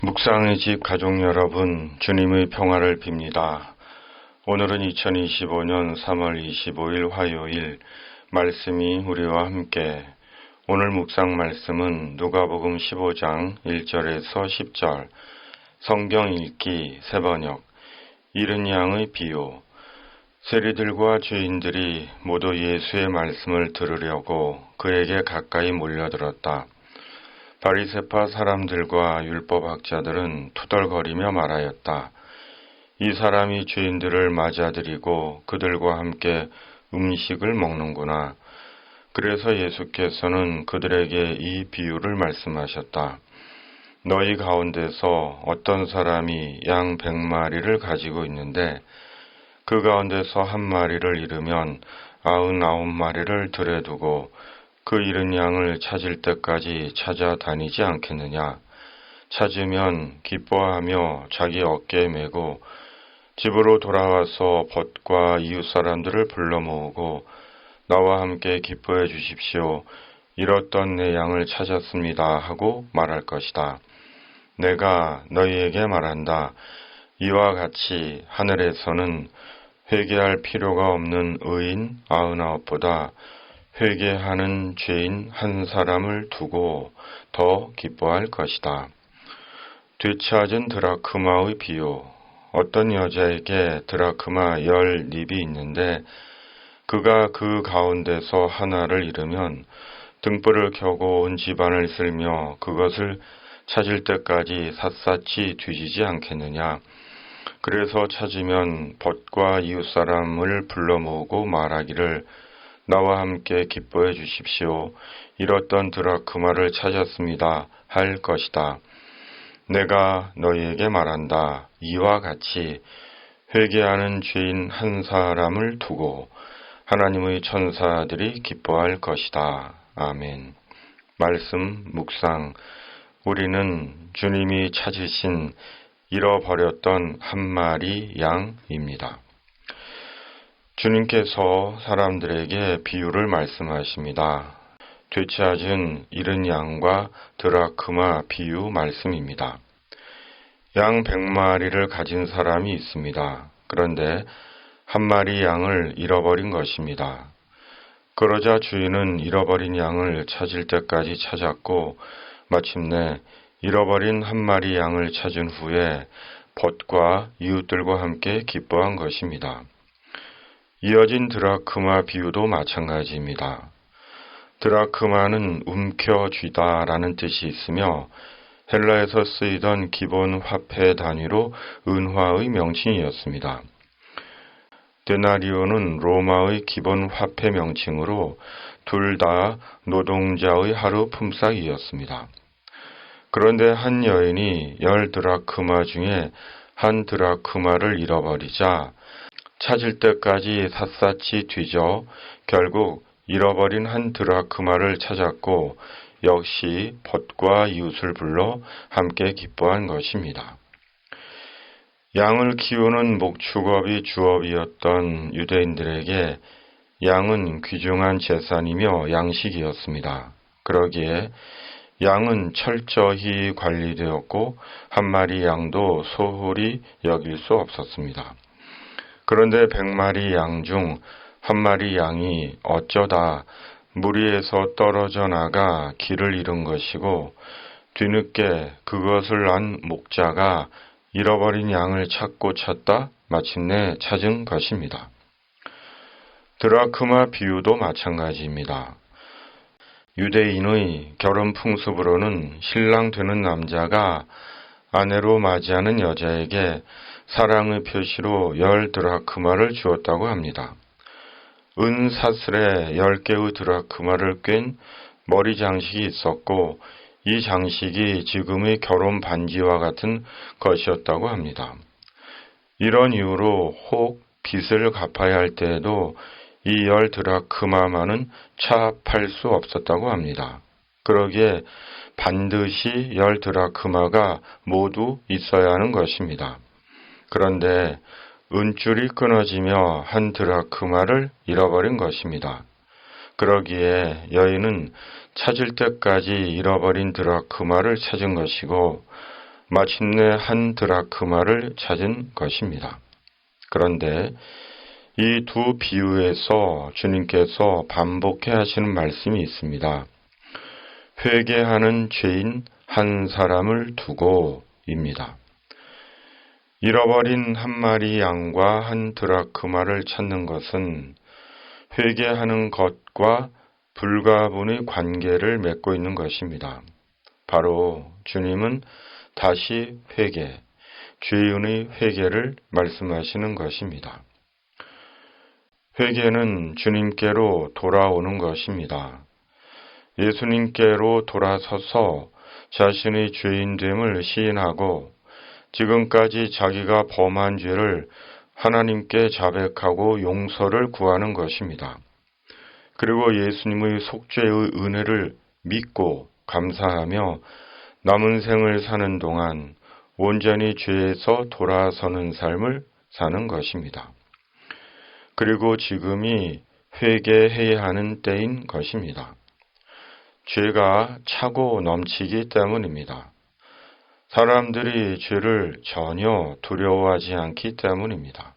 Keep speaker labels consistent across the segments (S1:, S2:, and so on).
S1: 묵상의 집 가족 여러분, 주님의 평화를 빕니다. 오늘은 2025년 3월 25일 화요일, 말씀이 우리와 함께, 오늘 묵상 말씀은 누가복음 15장 1절에서 10절, 성경 읽기 새번역, 잃은 양의 비유. 세리들과 죄인들이 모두 예수의 말씀을 들으려고 그에게 가까이 몰려들었다. 바리새파 사람들과 율법학자들은 투덜거리며 말하였다. 이 사람이 죄인들을 맞아들이고 그들과 함께 음식을 먹는구나. 그래서 예수께서는 그들에게 이 비유를 말씀하셨다. 너희 가운데서 어떤 사람이 양 100마리를 가지고 있는데 그 가운데서 한 마리를 잃으면 99마리를 들에 두고 그 잃은 양을 찾을 때까지 찾아다니지 않겠느냐. 찾으면 기뻐하며 자기 어깨에 메고 집으로 돌아와서 벗과 이웃 사람들을 불러 모으고 나와 함께 기뻐해 주십시오. 잃었던 내 양을 찾았습니다 하고 말할 것이다. 내가 너희에게 말한다. 이와 같이 하늘에서는 회개할 필요가 없는 의인 99보다 회개하는 죄인 한 사람을 두고 더 기뻐할 것이다. 되찾은 드라크마의 비유. 어떤 여자에게 드라크마 10립이 있는데 그가 그 가운데서 하나를 잃으면 등불을 켜고 온 집안을 쓸며 그것을 찾을 때까지 샅샅이 뒤지지 않겠느냐. 그래서 찾으면 벗과 이웃 사람을 불러 모으고 말하기를 나와 함께 기뻐해 주십시오. 잃었던 드라크마를 찾았습니다. 할 것이다. 내가 너희에게 말한다. 이와 같이 회개하는 죄인 한 사람을 두고 하나님의 천사들이 기뻐할 것이다. 아멘. 말씀 묵상. 우리는 주님이 찾으신 잃어버렸던 한 마리 양입니다. 주님께서 사람들에게 비유를 말씀하십니다. 되찾은 잃은 양과 드라크마 비유 말씀입니다. 양 100마리를 가진 사람이 있습니다. 그런데 한 마리 양을 잃어버린 것입니다. 그러자 주인은 잃어버린 양을 찾을 때까지 찾았고 마침내 잃어버린 한 마리 양을 찾은 후에 벗과 이웃들과 함께 기뻐한 것입니다. 이어진 드라크마 비유도 마찬가지입니다. 드라크마는 움켜쥐다 라는 뜻이 있으며 헬라에서 쓰이던 기본 화폐 단위로 은화의 명칭이었습니다. 데나리오는 로마의 기본 화폐 명칭으로 둘 다 노동자의 하루 품삯이었습니다. 그런데 한 여인이 10드라크마 중에 한 드라크마를 잃어버리자 찾을 때까지 샅샅이 뒤져 결국 잃어버린 한 드라크마를 찾았고 역시 벗과 이웃을 불러 함께 기뻐한 것입니다. 양을 키우는 목축업이 주업이었던 유대인들에게 양은 귀중한 재산이며 양식이었습니다. 그러기에 양은 철저히 관리되었고 한 마리 양도 소홀히 여길 수 없었습니다. 그런데 100마리 양 중 한 마리 양이 어쩌다 무리에서 떨어져 나가 길을 잃은 것이고 뒤늦게 그것을 안 목자가 잃어버린 양을 찾고 찾다 마침내 찾은 것입니다. 드라크마 비유도 마찬가지입니다. 유대인의 결혼 풍습으로는 신랑 되는 남자가 아내로 맞이하는 여자에게 사랑의 표시로 10드라크마를 주었다고 합니다. 은 사슬에 10개의 드라크마를 꿰인 머리 장식이 있었고 이 장식이 지금의 결혼 반지와 같은 것이었다고 합니다. 이런 이유로 혹 빚을 갚아야 할 때에도 이 10드라크마만은 차압할 수 없었다고 합니다. 그러기에 반드시 10드라크마가 모두 있어야 하는 것입니다. 그런데 은줄이 끊어지며 한 드라크마를 잃어버린 것입니다. 그러기에 여인은 찾을 때까지 잃어버린 드라크마를 찾은 것이고 마침내 한 드라크마를 찾은 것입니다. 그런데 이 두 비유에서 주님께서 반복해 하시는 말씀이 있습니다. 회개하는 죄인 한 사람을 두고입니다. 잃어버린 한 마리 양과 한 드라크마를 찾는 것은 회개하는 것과 불가분의 관계를 맺고 있는 것입니다. 바로 주님은 다시 회개, 죄인의 회개를 말씀하시는 것입니다. 회개는 주님께로 돌아오는 것입니다. 예수님께로 돌아서서 자신의 죄인됨을 시인하고 지금까지 자기가 범한 죄를 하나님께 자백하고 용서를 구하는 것입니다. 그리고 예수님의 속죄의 은혜를 믿고 감사하며 남은 생을 사는 동안 온전히 죄에서 돌아서는 삶을 사는 것입니다. 그리고 지금이 회개해야 하는 때인 것입니다. 죄가 차고 넘치기 때문입니다. 사람들이 죄를 전혀 두려워하지 않기 때문입니다.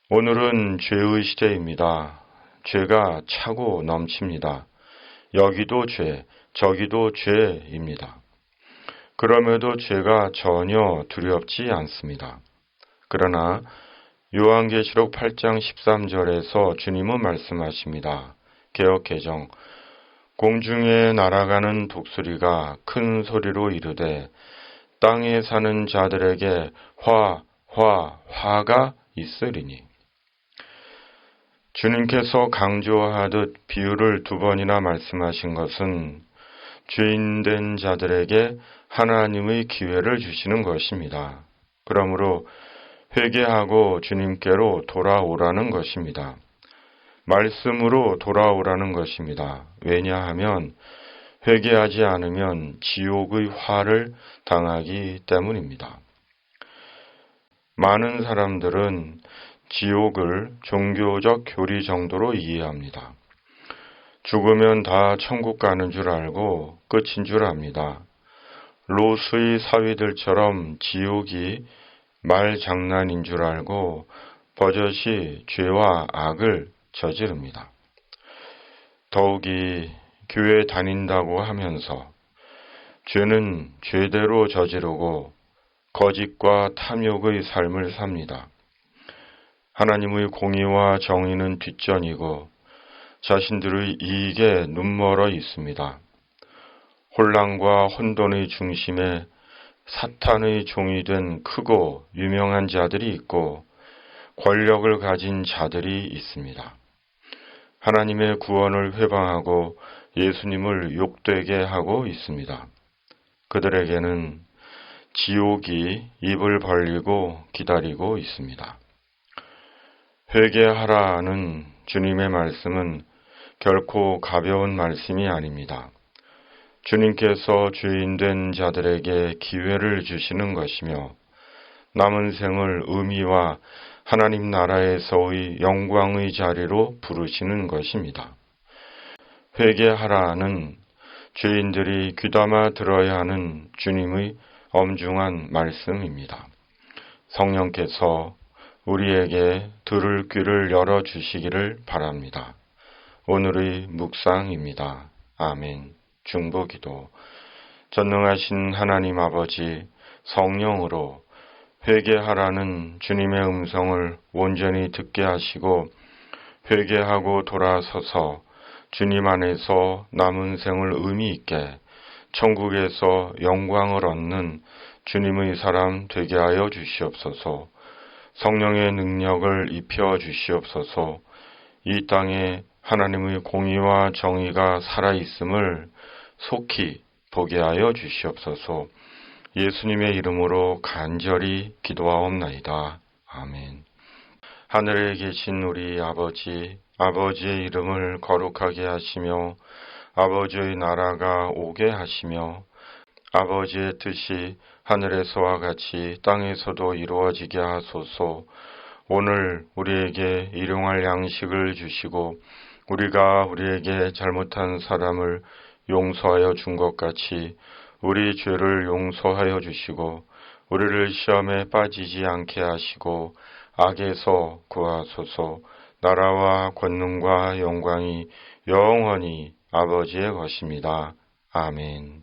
S1: 오늘은 죄의 시대입니다. 죄가 차고 넘칩니다. 여기도 죄, 저기도 죄입니다. 그럼에도 죄가 전혀 두렵지 않습니다. 그러나 요한계시록 8장 13절에서 주님은 말씀하십니다. 개역개정 공중에 날아가는 독수리가 큰 소리로 이르되 땅에 사는 자들에게 화가 있으리니. 주님께서 강조하듯 비유를 두 번이나 말씀하신 것은 죄인된 자들에게 하나님의 기회를 주시는 것입니다. 그러므로 회개하고 주님께로 돌아오라는 것입니다. 말씀으로 돌아오라는 것입니다. 왜냐하면 회개하지 않으면 지옥의 화를 당하기 때문입니다. 많은 사람들은 지옥을 종교적 교리 정도로 이해합니다. 죽으면 다 천국 가는 줄 알고 끝인 줄 압니다. 로스의 사위들처럼 지옥이 말장난인 줄 알고 버젓이 죄와 악을 저지릅니다. 더욱이 교회 다닌다고 하면서 죄는 죄대로 저지르고 거짓과 탐욕의 삶을 삽니다. 하나님의 공의와 정의는 뒷전이고 자신들의 이익에 눈멀어 있습니다. 혼란과 혼돈의 중심에 사탄의 종이 된 크고 유명한 자들이 있고 권력을 가진 자들이 있습니다. 하나님의 구원을 회방하고 예수님을 욕되게 하고 있습니다. 그들에게는 지옥이 입을 벌리고 기다리고 있습니다. 회개하라는 주님의 말씀은 결코 가벼운 말씀이 아닙니다. 주님께서 죄인된 자들에게 기회를 주시는 것이며 남은 생을 의미와 하나님 나라에서의 영광의 자리로 부르시는 것입니다. 회개하라는 죄인들이 귀담아 들어야 하는 주님의 엄중한 말씀입니다. 성령께서 우리에게 들을 귀를 열어주시기를 바랍니다. 오늘의 묵상입니다. 아멘. 중보기도. 전능하신 하나님 아버지, 성령으로 회개하라는 주님의 음성을 온전히 듣게 하시고 회개하고 돌아서서 주님 안에서 남은 생을 의미 있게 천국에서 영광을 얻는 주님의 사람 되게 하여 주시옵소서. 성령의 능력을 입혀 주시옵소서. 이 땅에 하나님의 공의와 정의가 살아있음을 속히 보게 하여 주시옵소서. 예수님의 이름으로 간절히 기도하옵나이다. 아멘. 하늘에 계신 우리 아버지, 아버지의 이름을 거룩하게 하시며 아버지의 나라가 오게 하시며 아버지의 뜻이 하늘에서와 같이 땅에서도 이루어지게 하소서. 오늘 우리에게 일용할 양식을 주시고 우리가 우리에게 잘못한 사람을 용서하여 준 것 같이 우리 죄를 용서하여 주시고 우리를 시험에 빠지지 않게 하시고 악에서 구하소서. 나라와 권능과 영광이 영원히 아버지의 것입니다. 아멘.